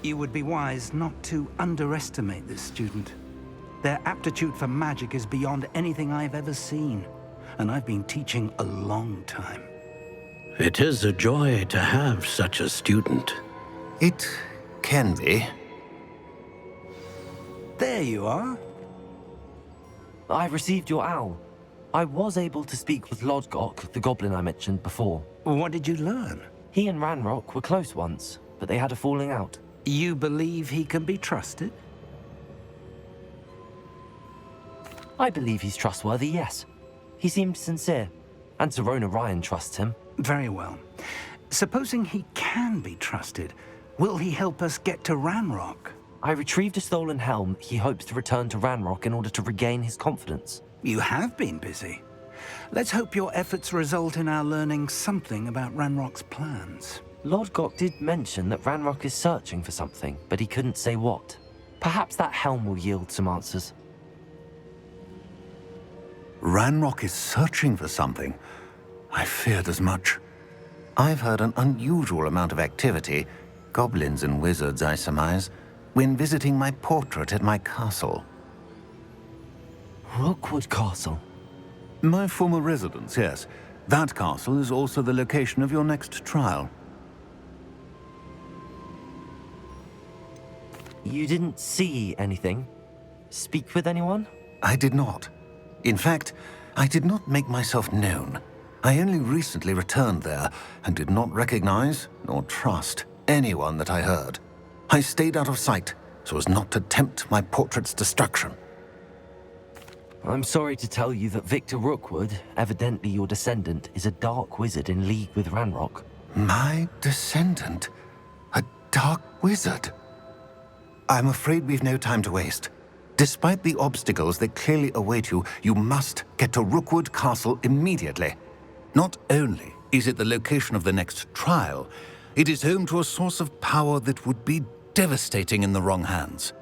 You would be wise not to underestimate this student. Their aptitude for magic is beyond anything I've ever seen, and I've been teaching a long time. It is a joy to have such a student. It can be. There you are. I've received your owl. I was able to speak with Lodgok, the goblin I mentioned before. What did you learn? He and Ranrock were close once, but they had a falling out. You believe he can be trusted? I believe he's trustworthy, yes. He seemed sincere, and Serona Ryan trusts him. Very well. Supposing he can be trusted, will he help us get to Ranrock? I retrieved a stolen helm he hopes to return to Ranrock in order to regain his confidence. You have been busy. Let's hope your efforts result in our learning something about Ranrock's plans. Lodgok did mention that Ranrock is searching for something, but he couldn't say what. Perhaps that helm will yield some answers. Ranrock is searching for something. I feared as much. I've heard an unusual amount of activity, goblins and wizards, I surmise, when visiting my portrait at my castle. Rookwood Castle? My former residence, yes. That castle is also the location of your next trial. You didn't see anything? Speak with anyone? I did not. In fact, I did not make myself known. I only recently returned there and did not recognize nor trust anyone that I heard. I stayed out of sight so as not to tempt my portrait's destruction. I'm sorry to tell you that Victor Rookwood, evidently your descendant, is a dark wizard in league with Ranrock. My descendant? A dark wizard? I'm afraid we've no time to waste. Despite the obstacles that clearly await you, you must get to Rookwood Castle immediately. Not only is it the location of the next trial, it is home to a source of power that would be devastating in the wrong hands.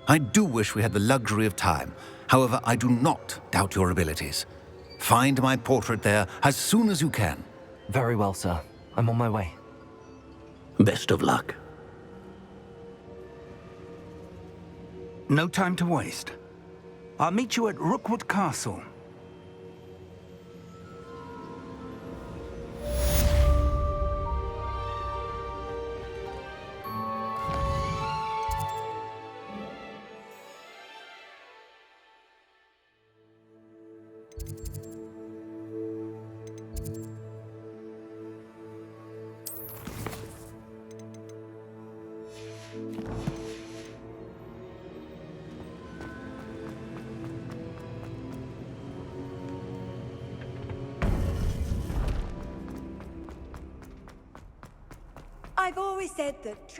I do wish we had the luxury of time. However, I do not doubt your abilities. Find my portrait there as soon as you can. Very well, sir. I'm on my way. Best of luck. No time to waste. I'll meet you at Rookwood Castle. I've always said that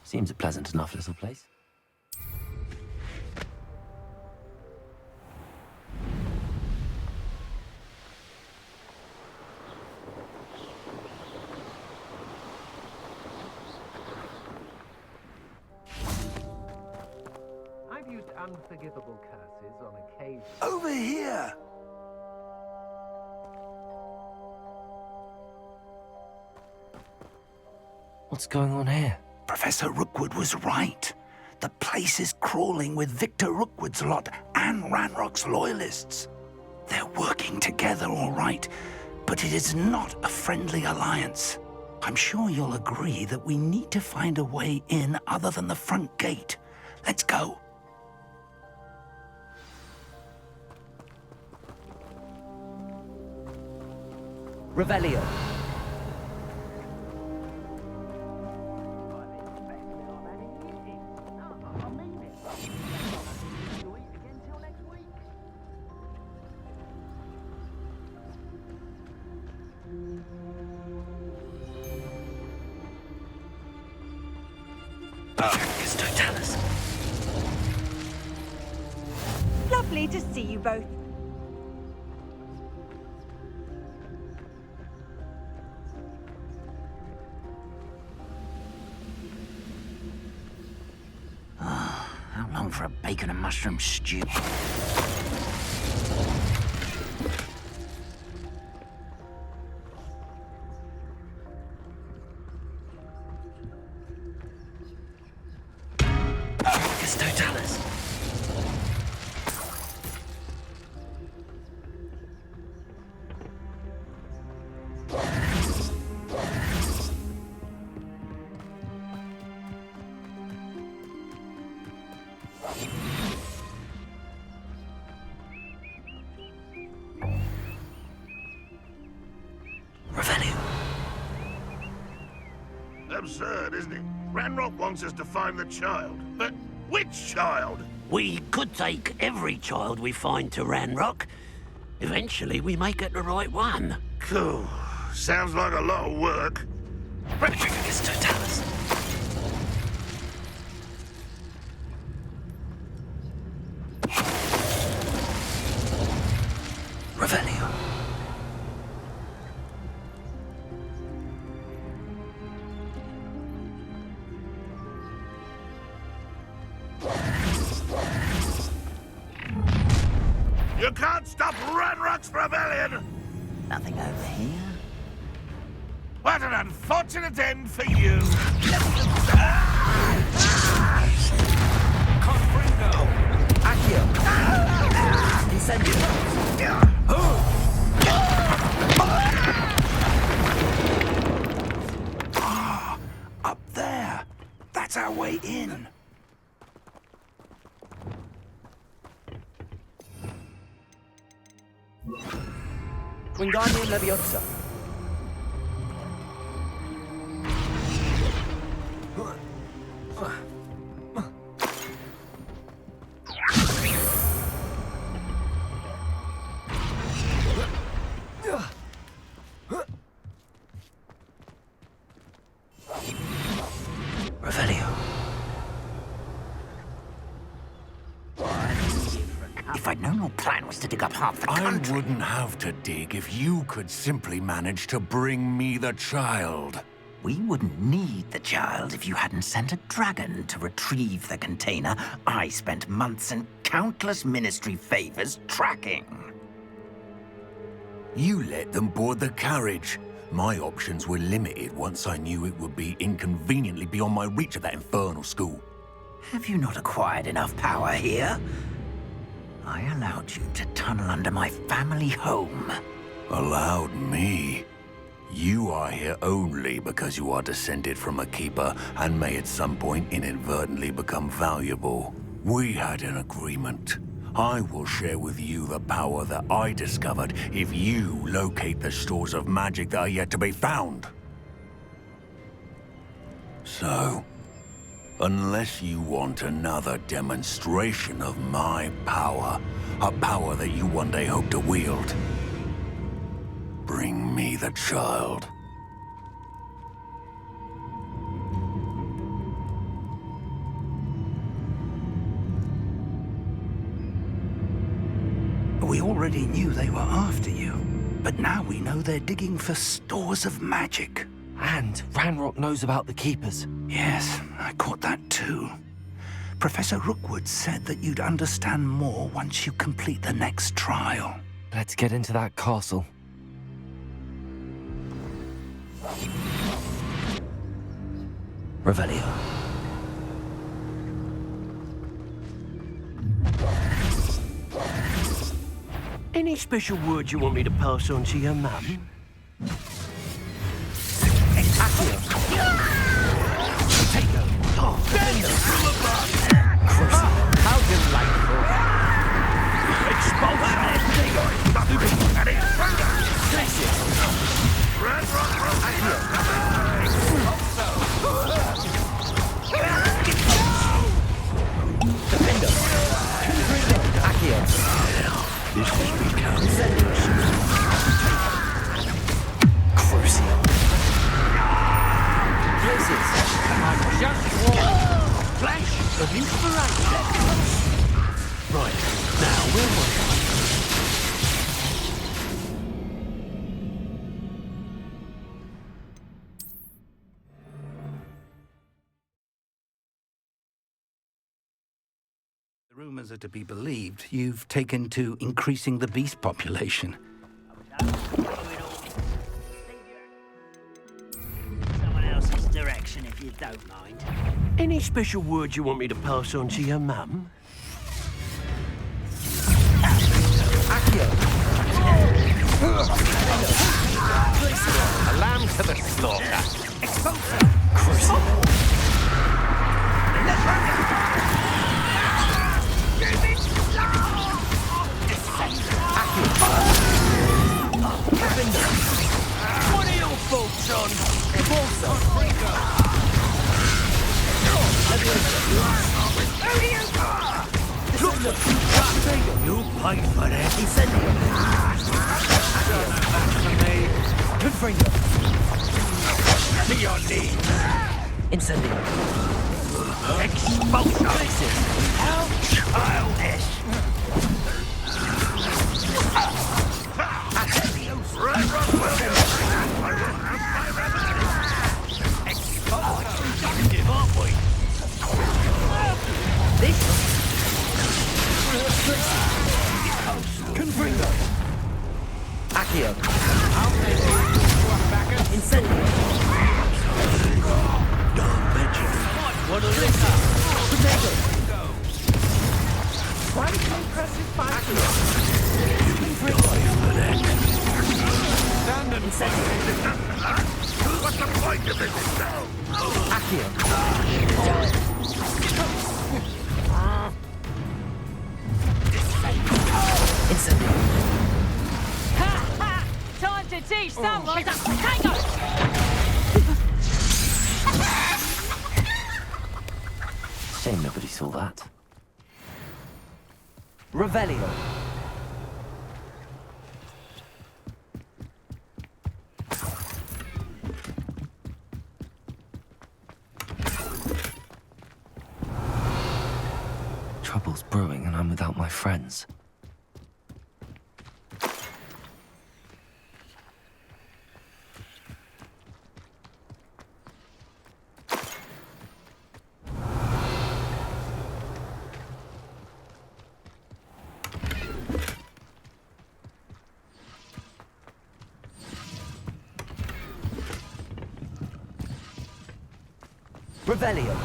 Seems a pleasant enough little place. I've used unforgivable curses on occasion. Over here! What's going on here? Professor Rookwood was right. The place is crawling with Victor Rookwood's lot and Ranrock's loyalists. They're working together, all right, but it is not a friendly alliance. I'm sure you'll agree that we need to find a way in other than the front gate. Let's go. Revelio. Lovely to see you both. How long for a bacon and mushroom stew? Totalis. Absurd, isn't it? Ranrock wants us to find the child. But which child? We could take every child we find to Ranrock. Eventually, we may get the right one. Cool. Sounds like a lot of work. Replicus Totalis. Revelio. You can't stop Ranrock's rebellion! Nothing over here. What an unfortunate end for you! Confringo. Accio. Incendio. Up there. That's our way in. Wingardium Leviosa. Revelio. If I'd known your plan was to dig up half the I country... wouldn't have to dig if you could simply manage to bring me the child. We wouldn't need the child if you hadn't sent a dragon to retrieve the container I spent months and countless ministry favors tracking. You let them board the carriage. My options were limited once I knew it would be inconveniently beyond my reach at that infernal school. Have you not acquired enough power here? I allowed you to tunnel under my family home. Allowed me? You are here only because you are descended from a keeper and may at some point inadvertently become valuable. We had an agreement. I will share with you the power that I discovered if you locate the stores of magic that are yet to be found. So, unless you want another demonstration of my power, a power that you one day hope to wield, bring me the child. We already knew they were after you, but now we know they're digging for stores of magic. And Ranrock knows about the Keepers. Yes, I caught that too. Professor Rookwood said that you'd understand more once you complete the next trial. Let's get into that castle. Revelio. Any special words you want me to pass on to your mum? How delightful. This has become Crucial. Blizzards. I'm just warm. flash of inspiration. Right, now, where was I? The rumors are to be believed. You've taken to increasing the beast population. Someone else's direction, if you don't mind. Any special words you want me to pass on to your mum? A lamb to the slaughter. What are your thoughts on? You paid for that. Confringo. To your knees. Incendio. Exposure. How childish. Confringo. Accio. Incendio. Don't mention it. What a listen. Potato. Why did you press his button? Incendio. What's the point of this now? Accio. Incendio. Time to teach someone a potato! Shame nobody saw that. Revelio. Trouble's brewing and I'm without my friends. Revelio.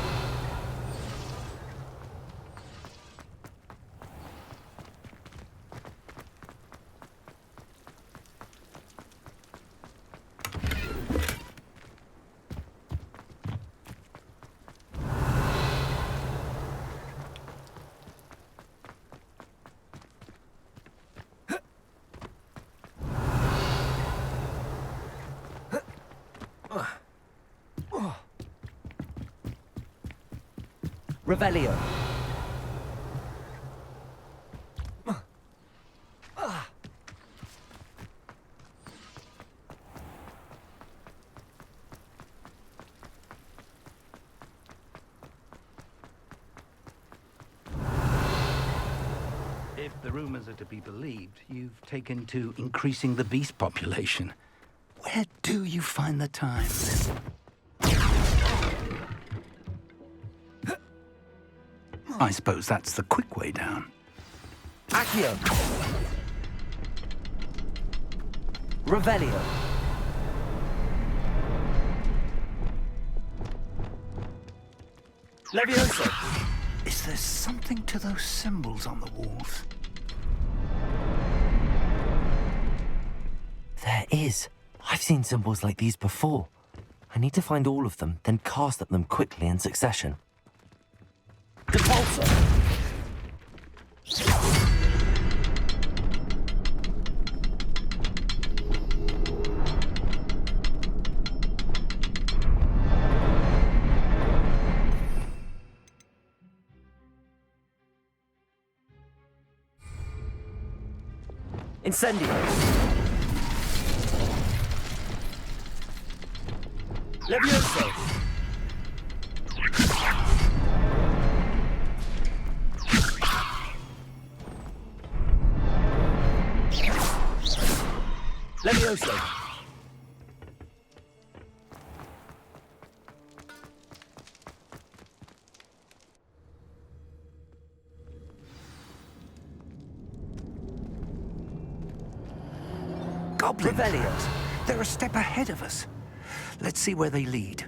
Revelio. If the rumors are to be believed, you've taken to increasing the beast population. Where do you find the time? I suppose that's the quick way down. Accio. Revelio. Levioso! Is there something to those symbols on the walls? There is. I've seen symbols like these before. I need to find all of them, then cast at them quickly in succession. Depulso. Incendio. Levioso. Levioso. Goblin Revelio. tracks. They're a step ahead of us. Let's see where they lead.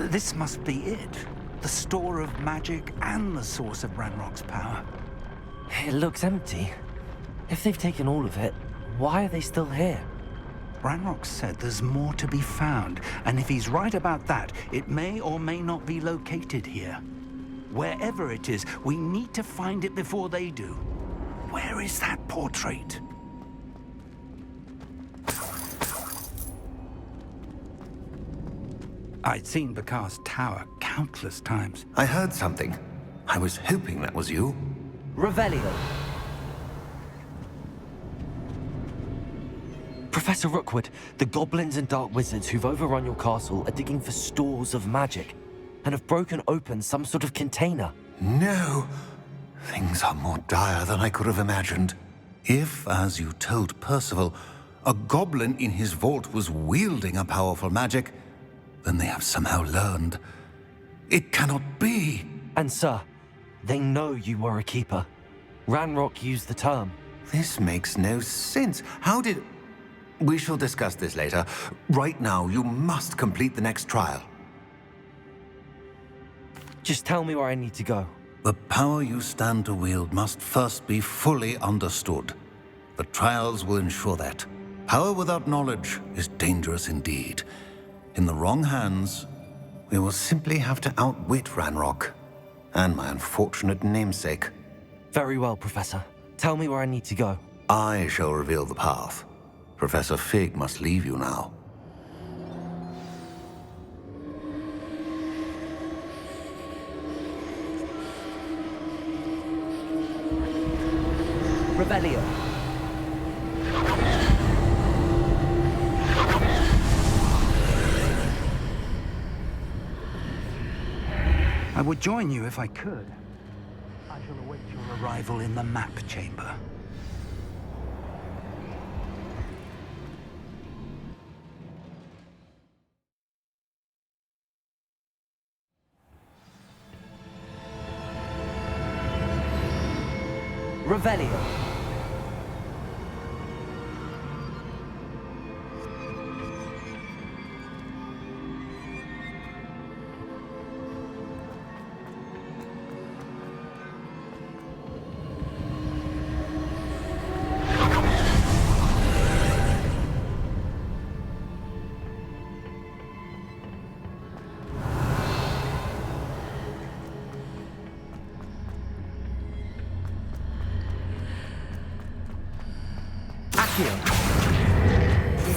This must be it. The store of magic and the source of Ranrock's power. It looks empty. If they've taken all of it, why are they still here? Ranrock said there's more to be found, and if he's right about that, it may or may not be located here. Wherever it is, we need to find it before they do. Where is that portrait? I'd seen Bakar's tower countless times. I heard something. I was hoping that was you. Revelio. Professor Rookwood, the goblins and dark wizards who've overrun your castle are digging for stores of magic and have broken open some sort of container. No. Things are more dire than I could have imagined. If, as you told Percival, a goblin in his vault was wielding a powerful magic, then they have somehow learned. It cannot be. And sir, they know you were a keeper. Ranrock used the term. This makes no sense. How did... We shall discuss this later. Right now, you must complete the next trial. Just tell me where I need to go. The power you stand to wield must first be fully understood. The trials will ensure that. Power without knowledge is dangerous indeed. In the wrong hands, we will simply have to outwit Ranrock and my unfortunate namesake. Very well, Professor. Tell me where I need to go. I shall reveal the path. Professor Fig must leave you now. Revelio. I would join you if I could. I shall await your arrival in the map chamber. Revelio.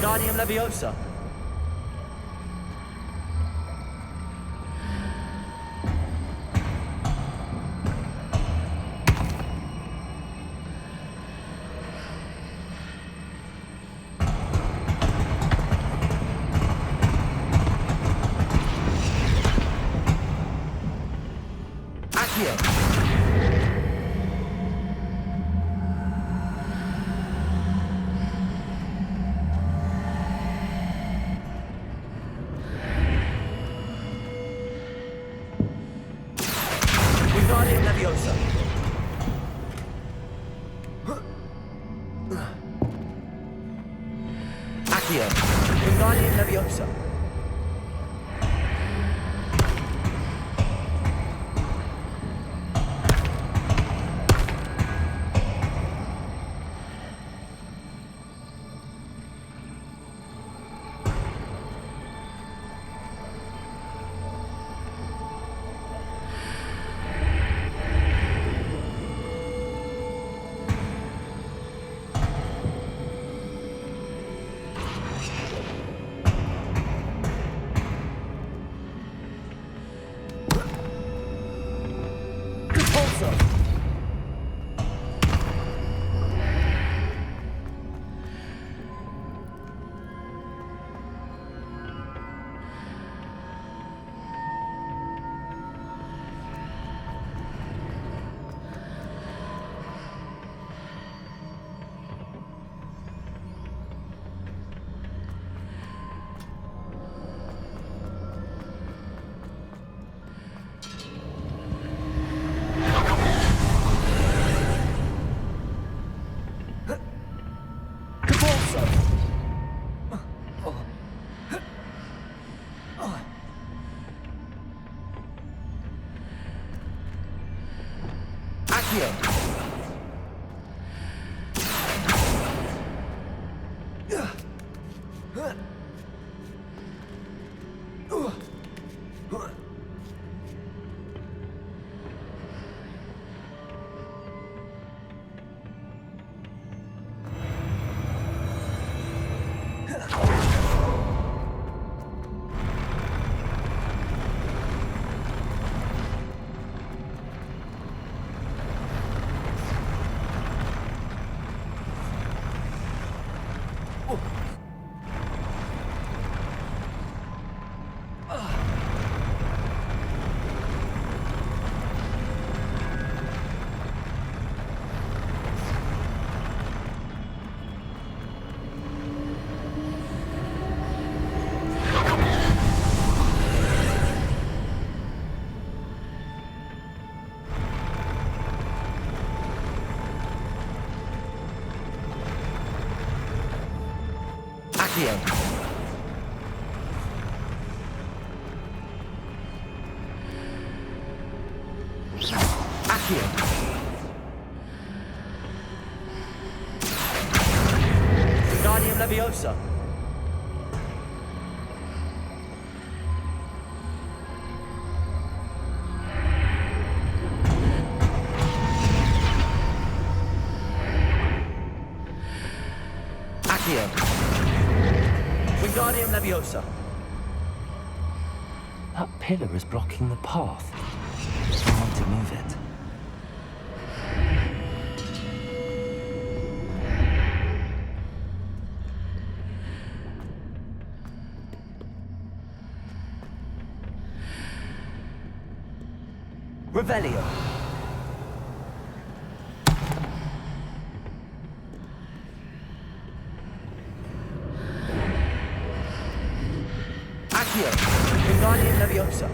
Wingardium Leviosa. Accio. Wingardium Leviosa. Accio. Wingardium Leviosa. Wingardium Leviosa. Accio. Wingardium Leviosa. That pillar is blocking the path. I want to move it. Revelio. Accio. Wingardium Leviosa.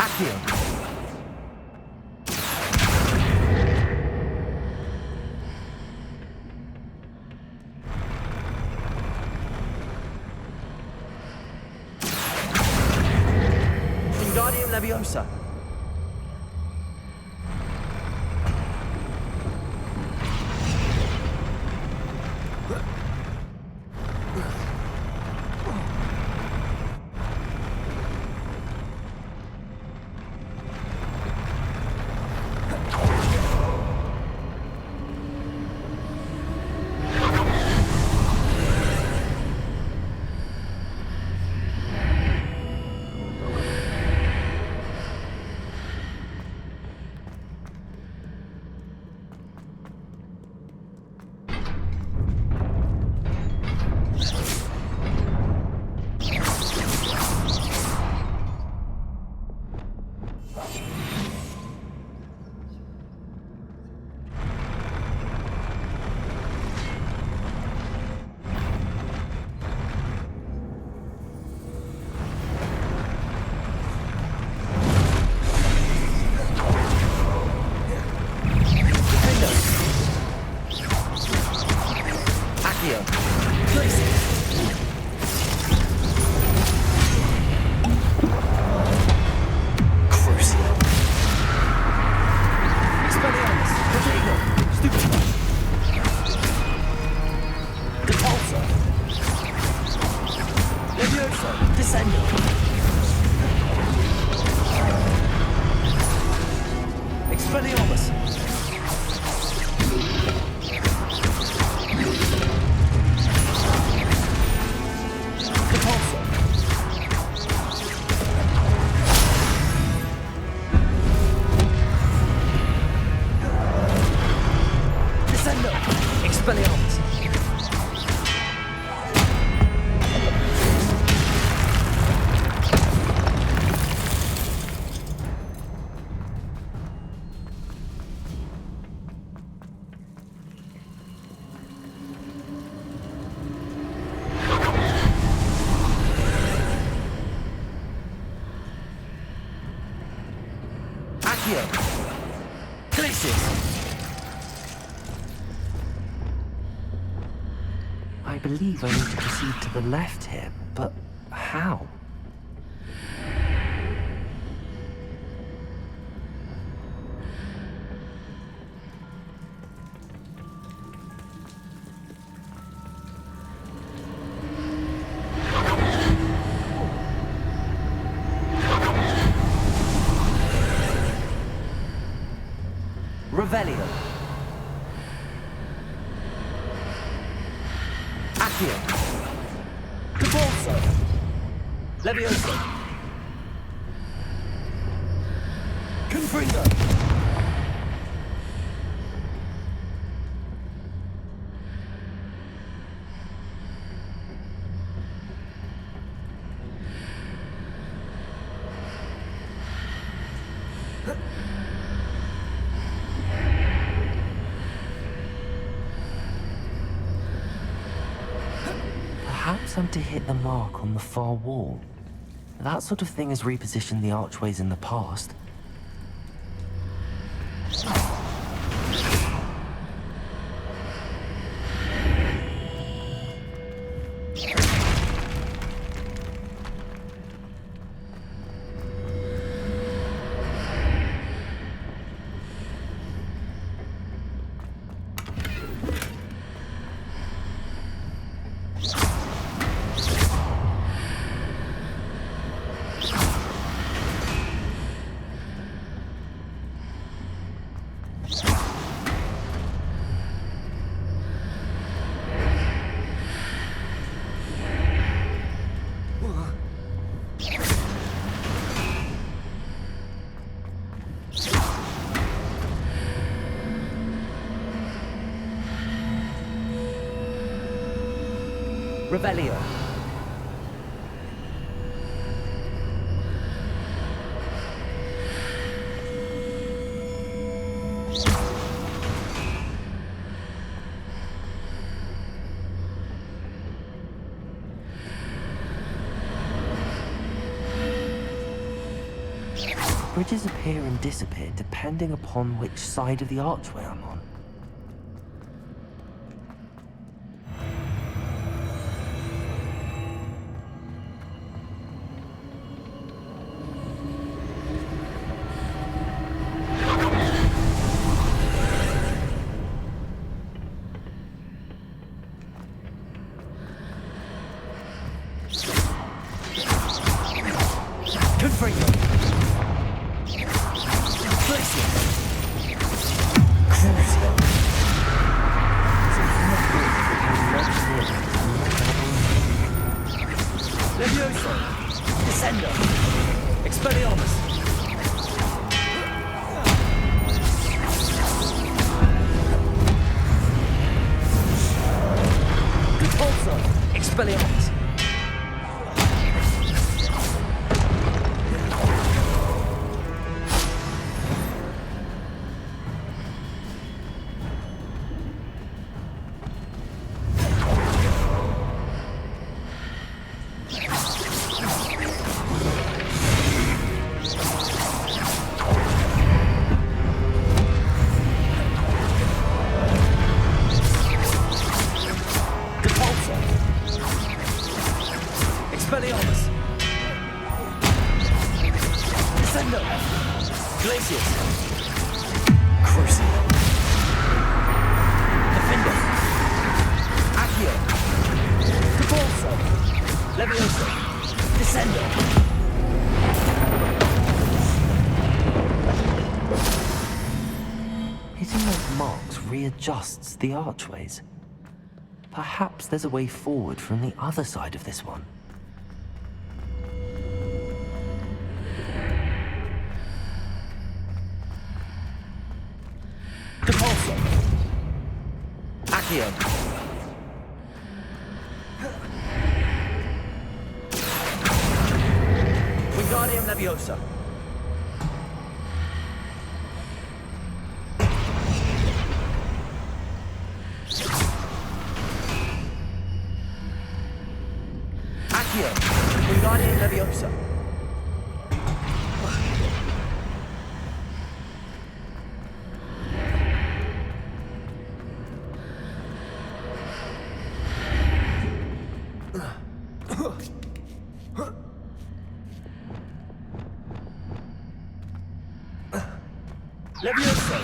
Accio. Wingardium Leviosa. I believe I need to proceed to the left here, but how? Capolso! Levioso! Confringo! Perhaps I'm to hit the mark on the far wall. That sort of thing has repositioned the archways in the past. Revelio. Bridges appear and disappear depending upon which side of the archway I'm on. Readjusts the archways. Perhaps there's a way forward from the other side of this one. Capolso! Accio! Wingardium Leviosa! Wingardium Leviosa. Leviosa.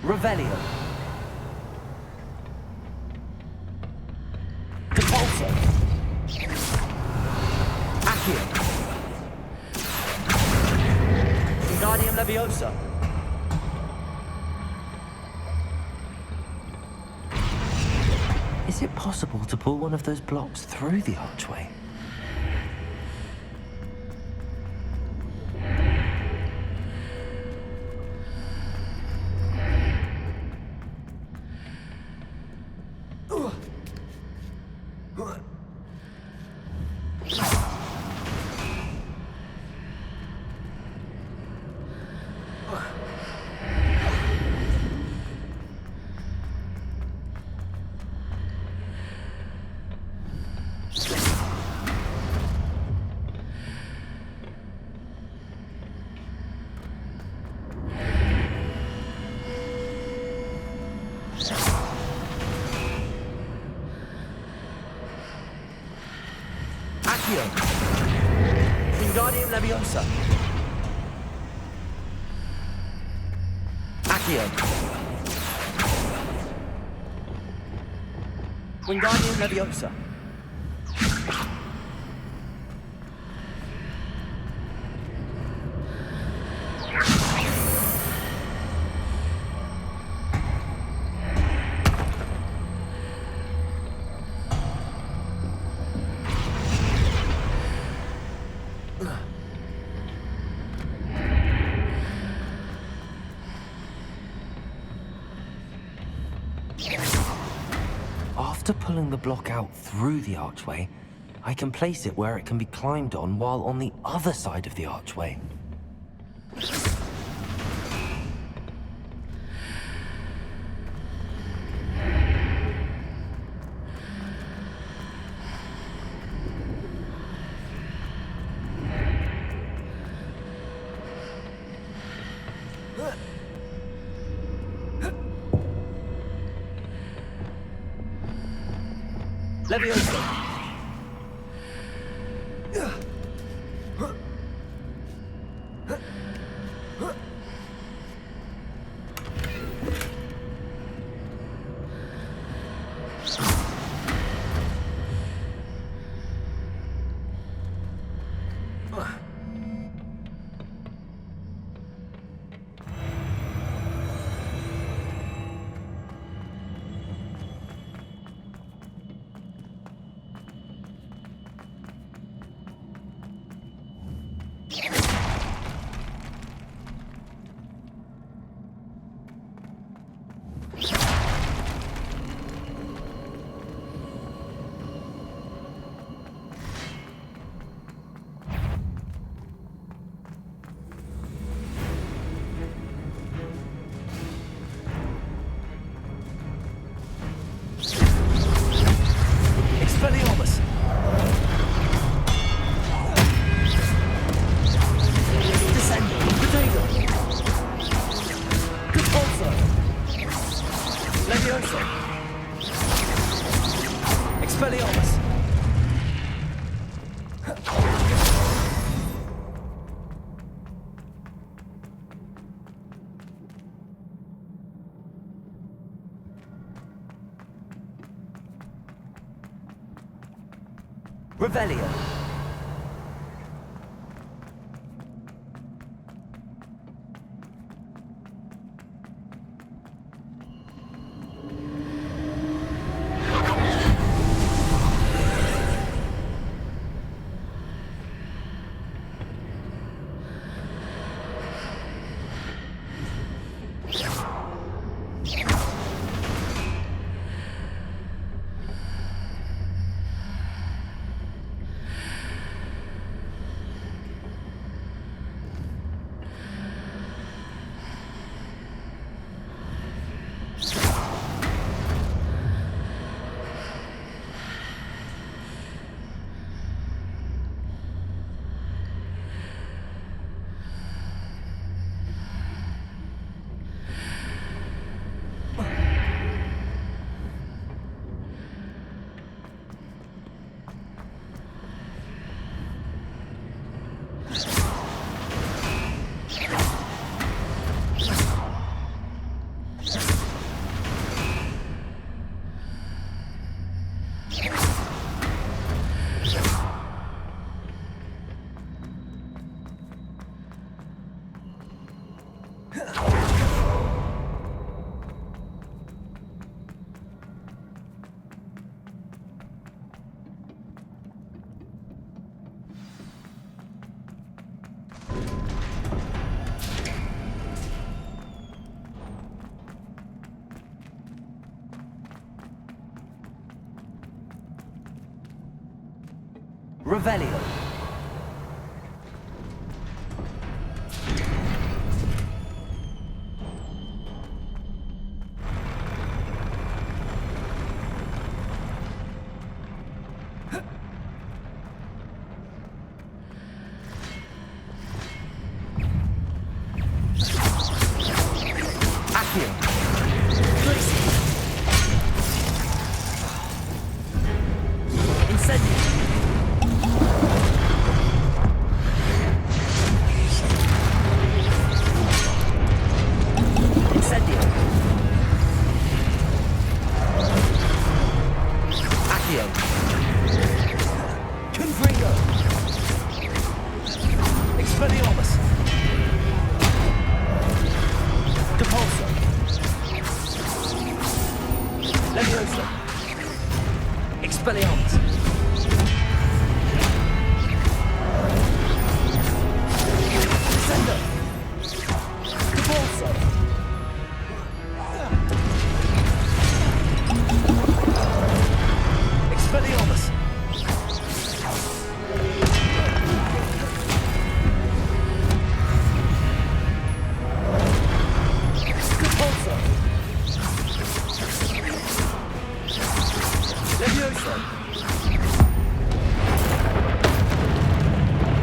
Revelio. Depulso. Accio. Wingardium Leviosa. Is it possible to pull one of those blocks through the archway? Accio. Wingardium Leviosa. Accio. Wingardium Leviosa. After pulling the block out through the archway, I can place it where it can be climbed on while on the other side of the archway. Leviosa. Expelliarmus. Descendo. Potato. Depulso. Leviosa. Expelliarmus. Revelio. Revelio. Accio. Incendio. Incendio. Accio. Confringo. Expelliarmus. Depulso. Leviosa. Expelliarmus. Descendo. Depulso. Expelliarmus. Depulso. Leviosa.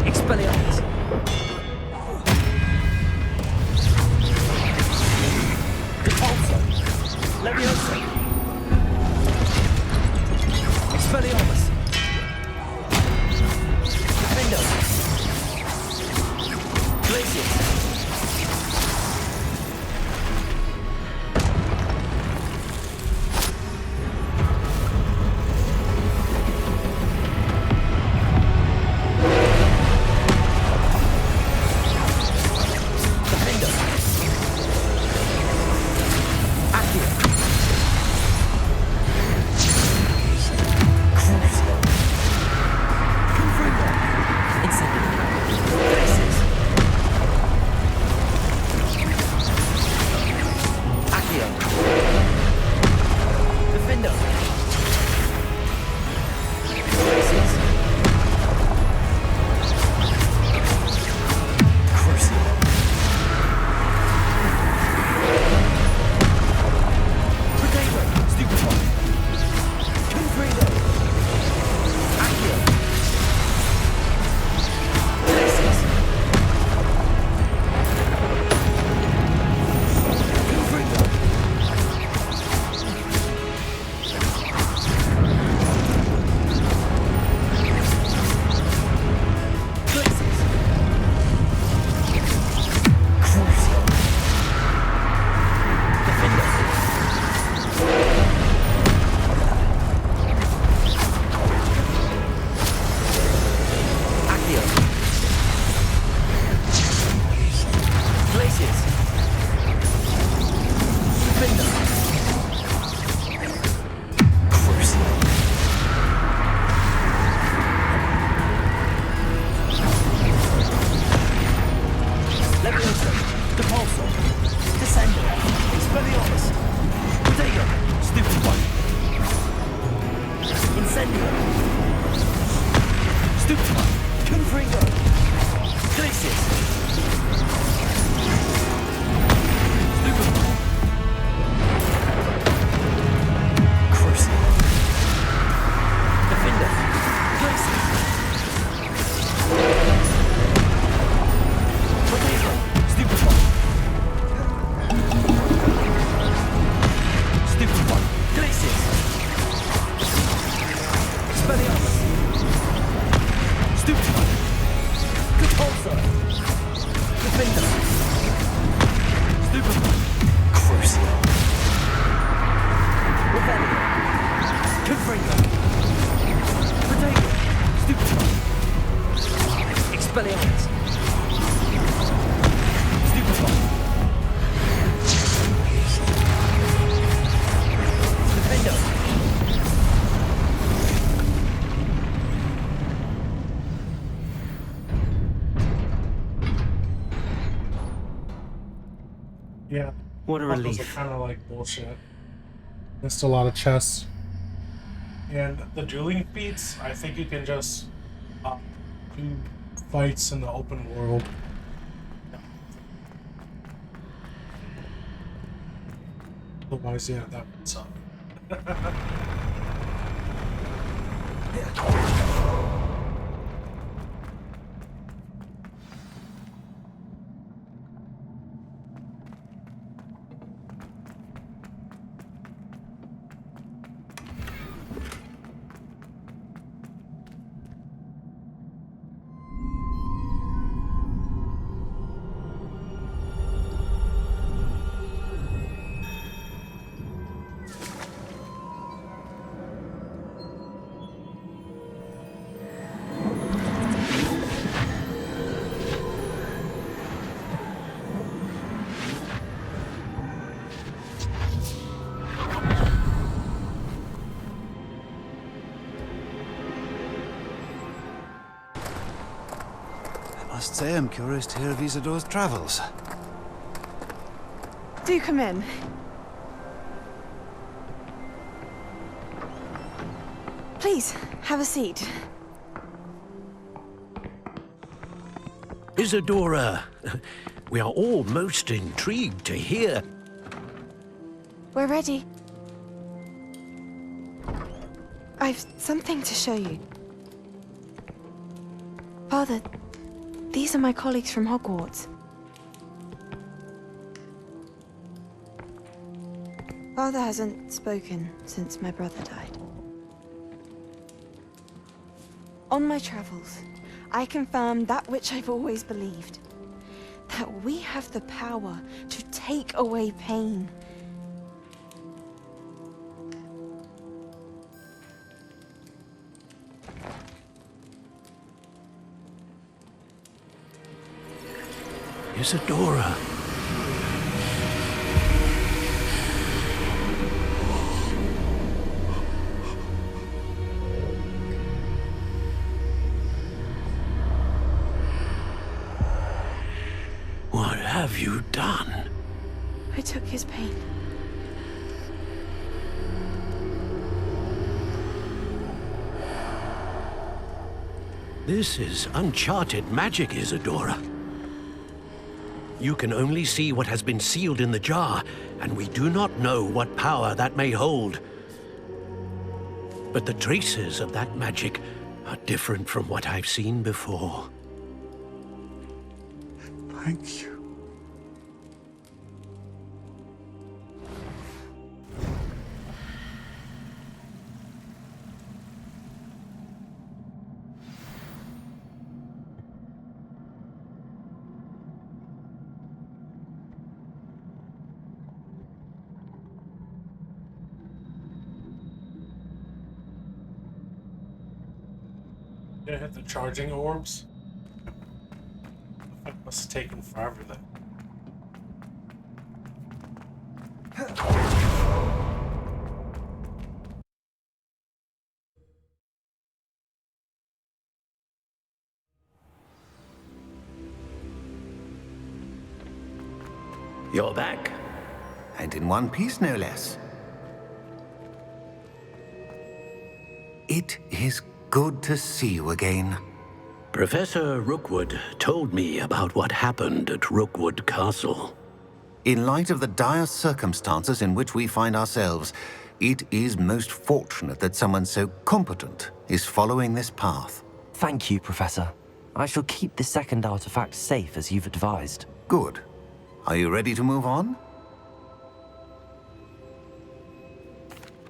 Expelliarmus. Depulso. Leviosa. Expelliarmus. Defendo. Glacius. Defendo. Accio. Crucio. Confringo. Incendio. Glacius. Accio. Defendo. Glacius. Crucio. Potato. Stupefy. Confringo. Accio. Glacius. Confringo. Glacius. Crucio. Defendo. Accio. Glacius. Defendo. Crucio. Leviosa. Depulso. Descendo. Expelliarmus. Potato. Stupefy. Incendio. Stupefy. Confringo. Glacius. Stupefy. Crucio. Defendo. Glacius. Potato. Stupefy. Stupefy. Glacius. Expelliarmus. Stupefy. Depulso. Defendo. Stupefy. Crucio. Revelio. Confringo. Potato. Stupefy. Expelliarmus. Stupefy. Defendo. Yeah. What a Those relief. are kind of like bullshit. Missed a lot of chests. And the dueling feats, I think you can just Do fights in the open world. Otherwise, yeah, that would suck. I must say I'm curious to hear of Isidore's travels. Do come in. Please, have a seat. Isadora, we are all most intrigued to hear. We're ready. I've something to show you. Father, these are my colleagues from Hogwarts. Father hasn't spoken since my brother died. On my travels, I confirmed that which I've always believed. That we have the power to take away pain. Isadora. What have you done? I took his pain. This is uncharted magic, Isadora. You can only see what has been sealed in the jar, and we do not know what power that may hold. But the traces of that magic are different from what I've seen before. Thank you. Gonna hit the charging orbs. It must have taken forever then. You're back. And in one piece, no less. It is good to see you again. Professor Rookwood told me about what happened at Rookwood Castle. In light of the dire circumstances in which we find ourselves, it is most fortunate that someone so competent is following this path. Thank you, Professor. I shall keep the second artifact safe as you've advised. Good. Are you ready to move on?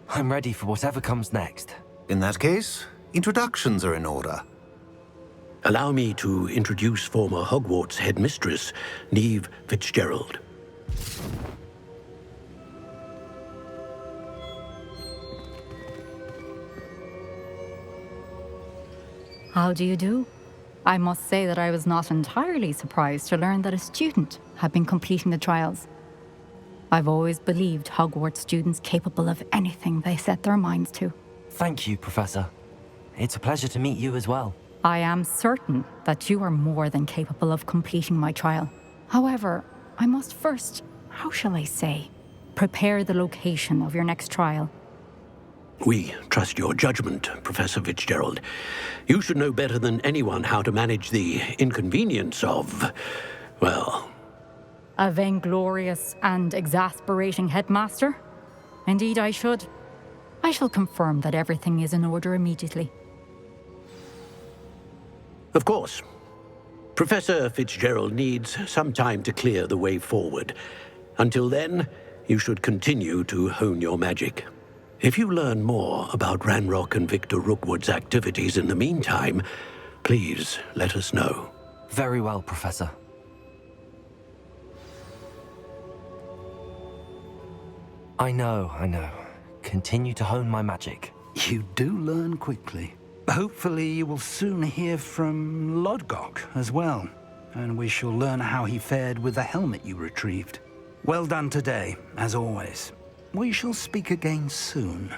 I'm ready for whatever comes next. In that case, introductions are in order. Allow me to introduce former Hogwarts headmistress, Neve Fitzgerald. How do you do? I must say that I was not entirely surprised to learn that a student had been completing the trials. I've always believed Hogwarts students capable of anything they set their minds to. Thank you, Professor. It's a pleasure to meet you as well. I am certain that you are more than capable of completing my trial. However, I must first, how shall I say, prepare the location of your next trial. We trust your judgment, Professor Fitzgerald. You should know better than anyone how to manage the inconvenience of, well... A vainglorious and exasperating headmaster? Indeed I should. I shall confirm that everything is in order immediately. Of course. Professor Fitzgerald needs some time to clear the way forward. Until then, you should continue to hone your magic. If you learn more about Ranrock and Victor Rookwood's activities in the meantime, please let us know. Very well, Professor. I know. Continue to hone my magic. You do learn quickly. Hopefully you will soon hear from Lodgok as well, and we shall learn how he fared with the helmet you retrieved. Well done today, as always. We shall speak again soon.